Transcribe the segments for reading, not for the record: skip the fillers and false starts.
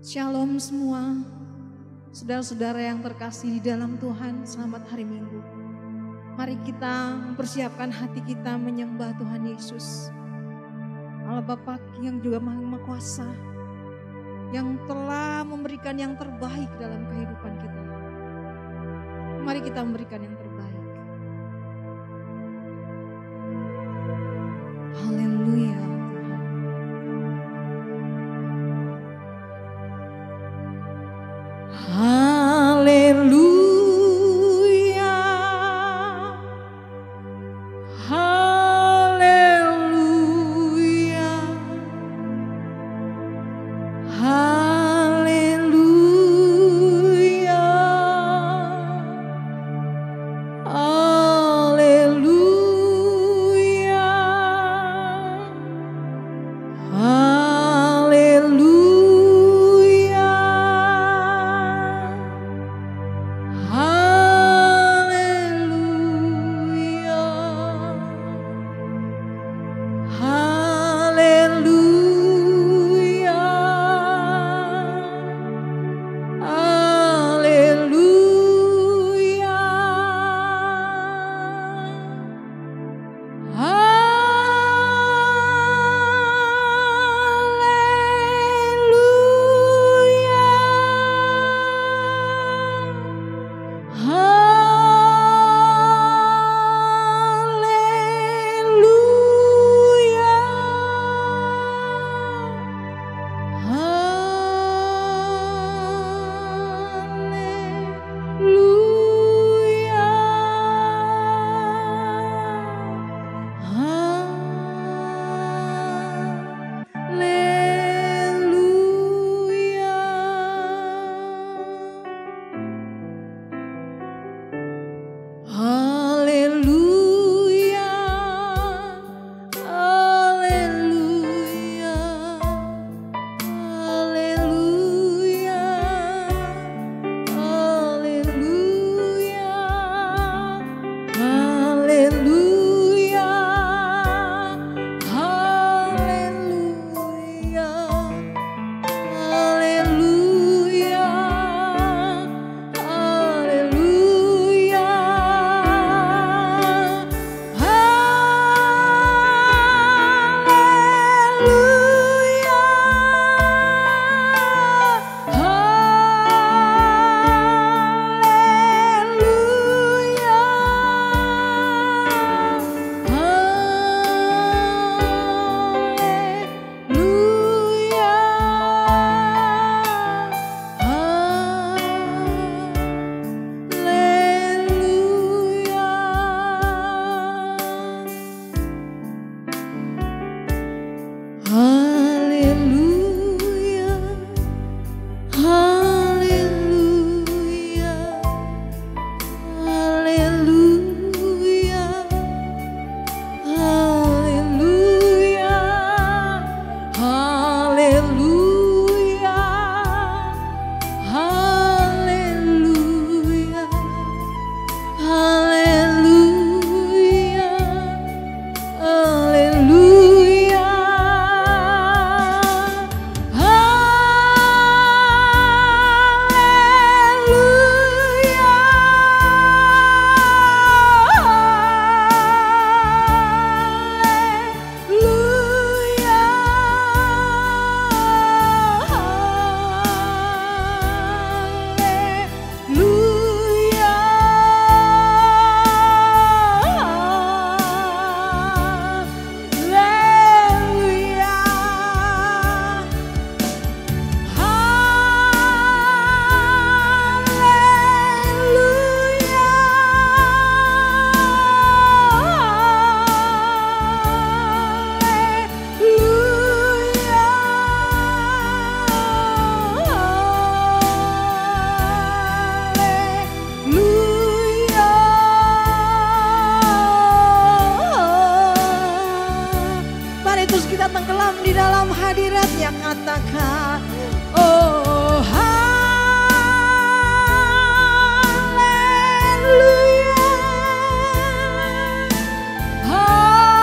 Shalom semua, saudara-saudara yang terkasih di dalam Tuhan, selamat hari Minggu. Mari kita mempersiapkan hati kita menyembah Tuhan Yesus. Allah Bapa yang juga Maha Kuasa, yang telah memberikan yang terbaik dalam kehidupan kita. Mari kita memberikan yang terbaik. Haleluya. Haleluya, haleluya, haleluya, haleluya, katakan, oh haleluya, haleluya,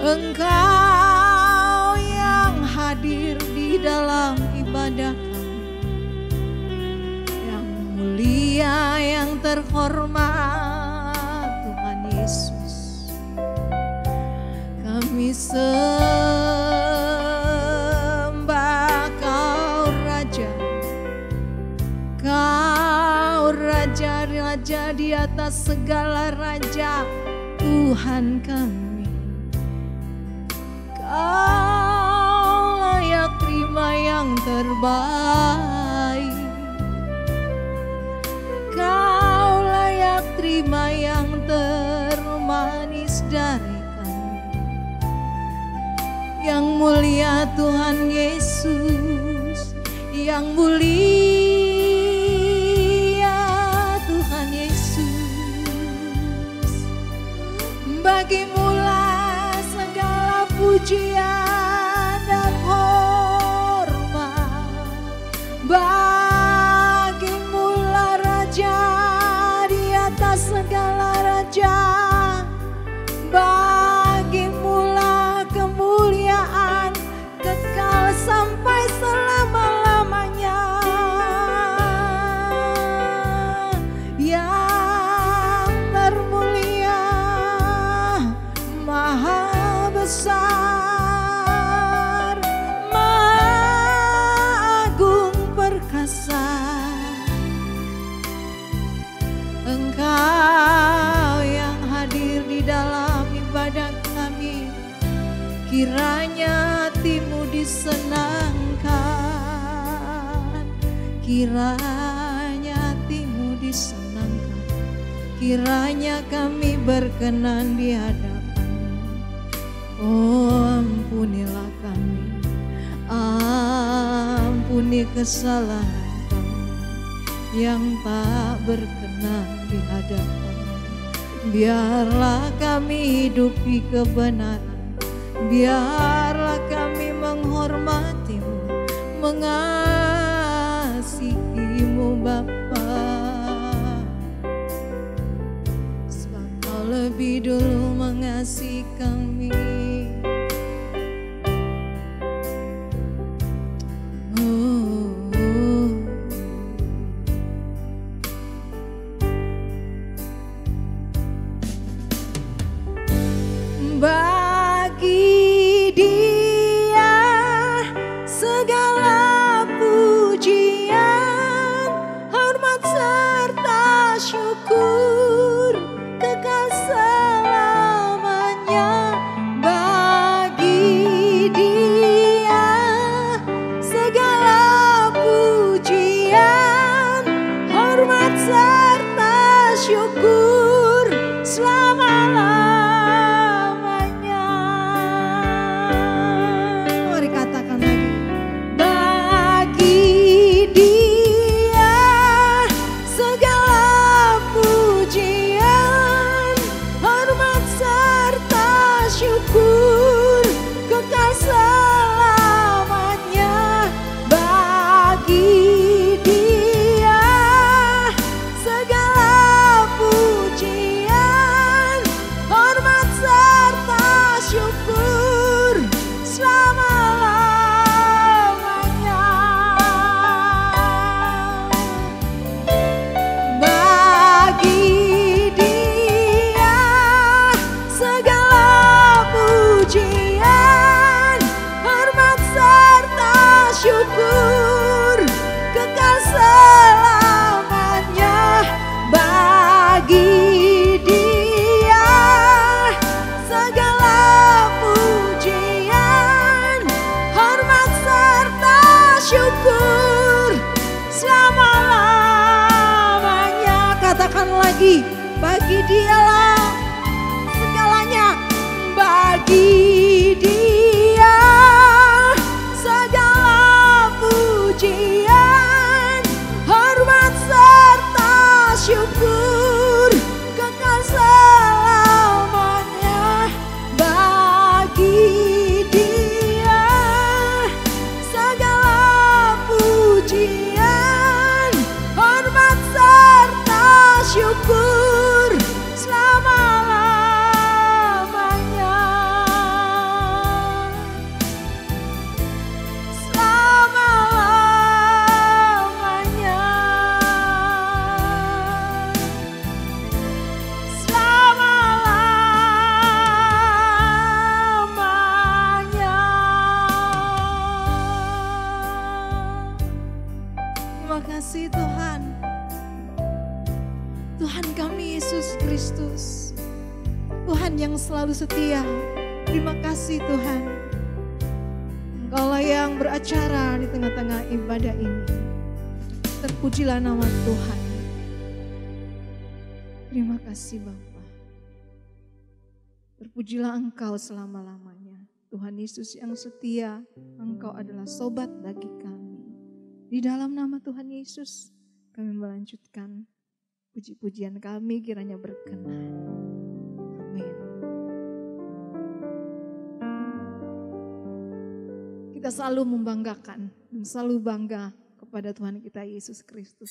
Engkau yang hadir di dalam ibadah kami, yang mulia, yang terhormat Tuhan Yesus. Kami sembah Kau Raja, Kau Raja-Raja di atas segala raja, Tuhan kami. Kau layak terima yang terbaik, Kau layak terima yang termanis dari kami. Yang mulia Tuhan Yesus, yang mulia Tuhan Yesus. Bagimulah segala pujian dan hormat, bagimulah Raja di atas segala raja, bagimulah kemuliaan kekal sampai selama-lamanya. Yang termulia, maha besar, maha agung perkasa. Engkau yang hadir di dalam ibadah kami, kiranya hatimu disenangkan, kiranya hatimu disenangkan, kiranya kami berkenan di hadapan-Mu. Oh, ampunilah kami, ampuni kesalahan kami yang tak berkenan di hadapan-Mu. Biarlah kami hidupi kebenaran, biarlah kami menghormati-Mu, mengasihi-Mu Bapa. Sebab Kau lebih dulu mengasihi kami. Bagi Dia segala pujian, hormat serta syukur kekal selamanya. Bagi Dia segala pujian, hormat serta syukur selama-lamanya. Lagi, bagi Dialah segalanya, bagi Dia segala pujian, hormat serta syukur kekal selamanya. Bagi Dia segala pujian, hormat serta syukur selama-lamanya. Tuhan kami Yesus Kristus, Tuhan yang selalu setia. Terima kasih Tuhan, Engkaulah yang beracara di tengah-tengah ibadah ini. Terpujilah nama Tuhan. Terima kasih Bapa. Terpujilah Engkau selama-lamanya. Tuhan Yesus yang setia, Engkau adalah sobat bagi kami. Di dalam nama Tuhan Yesus, kami melanjutkan puji-pujian kami kiranya berkenan. Amin. Kita selalu membanggakan dan selalu bangga kepada Tuhan kita Yesus Kristus.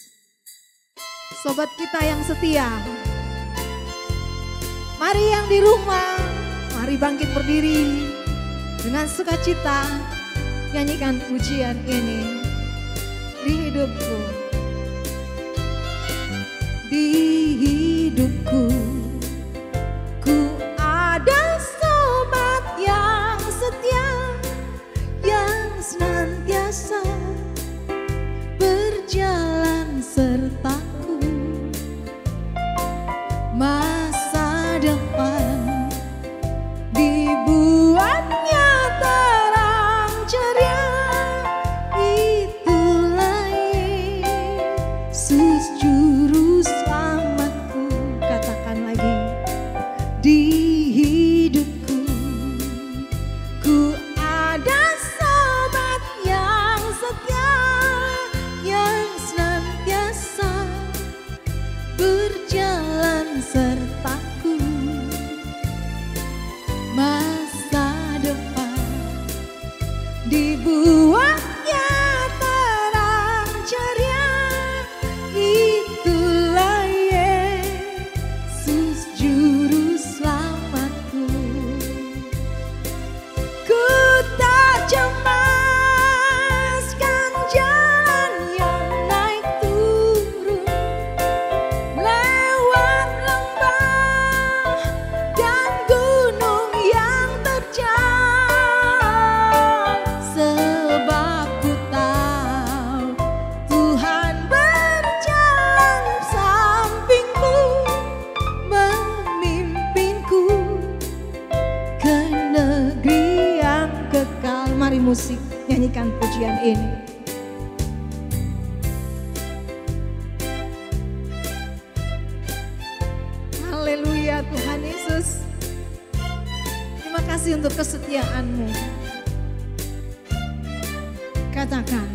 Sobat kita yang setia, mari yang di rumah, mari bangkit berdiri dengan sukacita, nyanyikan pujian ini. Di hidupku, di hidupku, ku ada sobat yang setia, yang senantiasa berjalan sertaku. Masa depan dibuatnya terang ceria, itulah Yesus juru selamatku. Katakan lagi, di hidupku ku ada sobat yang setia, yang senantiasa berjalan sertaku. Masa depan dibuatnya terang ceria, itulah Yesus juru selamatku. Ku tak cemaskan jalan yang naik turun, lewat lembah dan gunung yang terjal. Sebab ku tahu Tuhan berjalan sampingku, memimpinku ke negeri yang kekal. Mari musik, nyanyikan pujian ini. Haleluya Tuhan Yesus. Terima kasih untuk kesetiaan-Mu. Katakan,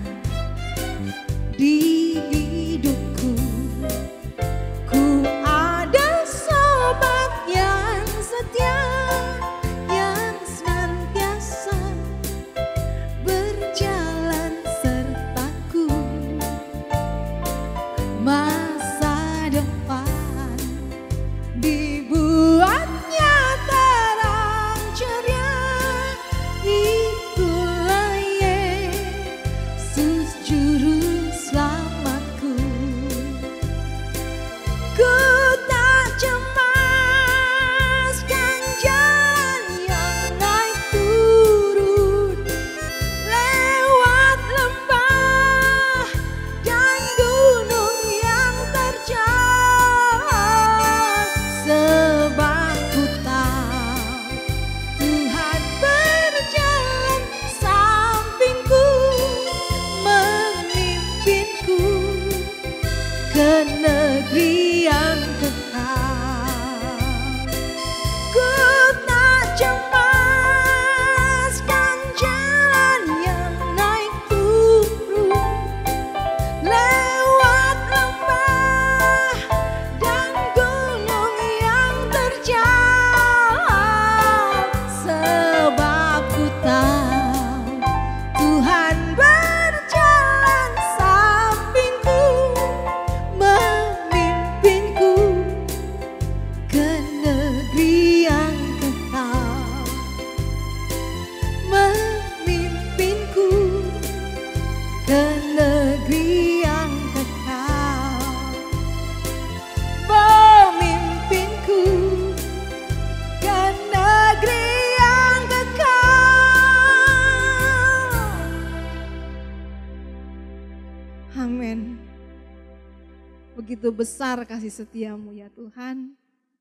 di hidupku ku ada sobat yang setia, yang senantiasa berjalan sertaku. Masa depan dibuatnya terang ceria, itulah Yesus juru selamatku. Ku tak cemaskan jalan yang naik turun, lewat lembah dan gunung yang terjal. Sebab ku tahu Tuhan berjalan sampingku, memimpinku ke negeri yang kekal. Ku tak cemaskan jalan yang naik turun, lewat lembah dan gunung yang terjal. Sebab ku tahu Tuhan berjalan sampingku, memimpinku Begitu besar kasih setiamu ya Tuhan.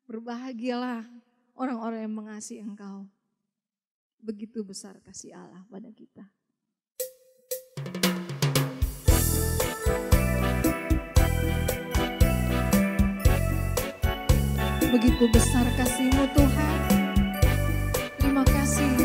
Berbahagialah orang-orang yang mengasihi Engkau. Begitu besar kasih Allah pada kita. Begitu besar kasih-Mu Tuhan. Terima kasih